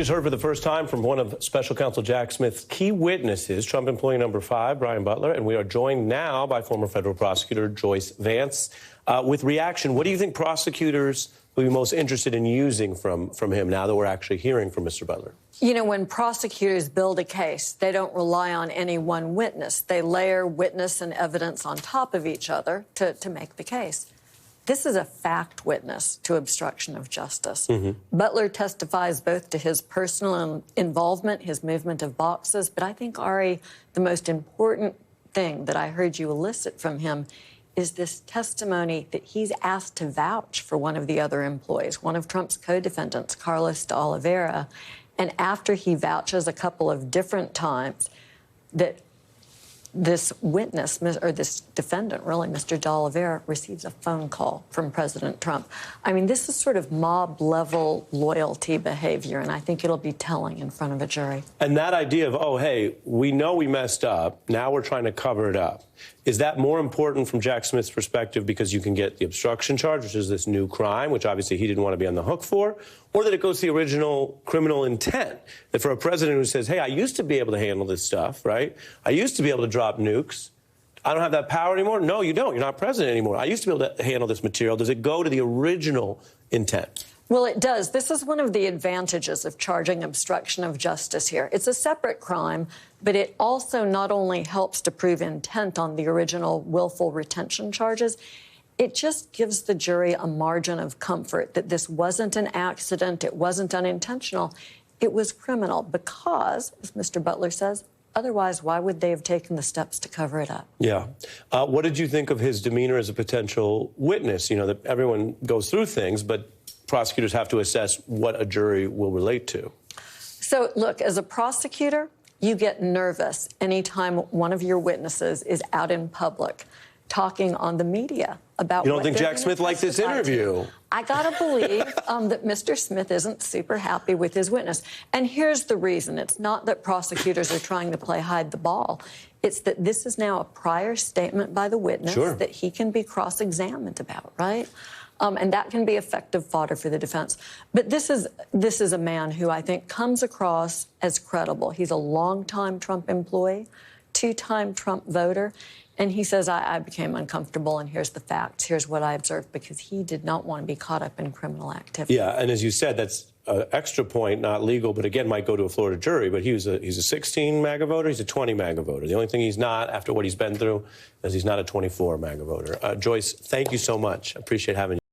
Just heard for the first time from one of Special Counsel Jack Smith's key witnesses, Trump employee number 5, Brian Butler, and we are joined now by former federal prosecutor Joyce Vance with reaction. What do you think prosecutors will be most interested in using from him now that we're actually hearing from Mr. Butler? You know, when prosecutors build a case, they don't rely on any one witness. They layer witness and evidence on top of each other to make the case. This is a fact witness to obstruction of justice. Butler testifies both to his personal involvement, his movement of boxes, but I think, Ari, the most important thing that I heard you elicit from him is this testimony that he's asked to vouch for one of the other employees, one of Trump's co-defendants, Carlos de Oliveira, and after he vouches a couple of different times that this witness, or this defendant, really, Mr. de Oliveira, receives a phone call from President Trump. I mean, this is sort of mob-level loyalty behavior, and I think it'll be telling in front of a jury. And that idea of, oh, hey, we know we messed up, now we're trying to cover it up. Is that more important from Jack Smith's perspective because you can get the obstruction charge, which is this new crime, which obviously he didn't want to be on the hook for, or that it goes to the original criminal intent? That for a president who says, hey, I used to be able to handle this stuff, right? I used to be able to drop nukes. I don't have that power anymore. No, you don't. You're not president anymore. I used to be able to handle this material. Does it go to the original intent? Well, it does. This is one of the advantages of charging obstruction of justice here. It's a separate crime, but it also not only helps to prove intent on the original willful retention charges, it just gives the jury a margin of comfort that this wasn't an accident, it wasn't unintentional, it was criminal because, as Mr. Butler says, otherwise, why would they have taken the steps to cover it up? Yeah. What did you think of his demeanor as a potential witness? You know, that everyone goes through things, but prosecutors have to assess what a jury will relate to. So, look, as a prosecutor, you get nervous anytime one of your witnesses is out in public talking on the media about You don't think Jack Smith liked this interview? I gotta believe that Mr. Smith isn't super happy with his witness. And here's the reason. It's not that prosecutors are trying to play hide the ball. It's that this is now a prior statement by the witness that he can be cross-examined about, right? And that can be effective fodder for the defense. But this is a man who I think comes across as credible. He's a longtime Trump employee, two-time Trump voter. And he says, I became uncomfortable, and here's the facts. Here's what I observed, because he did not want to be caught up in criminal activity. Yeah, and as you said, that's an extra point, not legal, but again, might go to a Florida jury. But he's a 16 MAGA voter. He's a 20 MAGA voter. The only thing he's not, after what he's been through, is he's not a 24 MAGA voter. Joyce, thank you so much. I appreciate having you.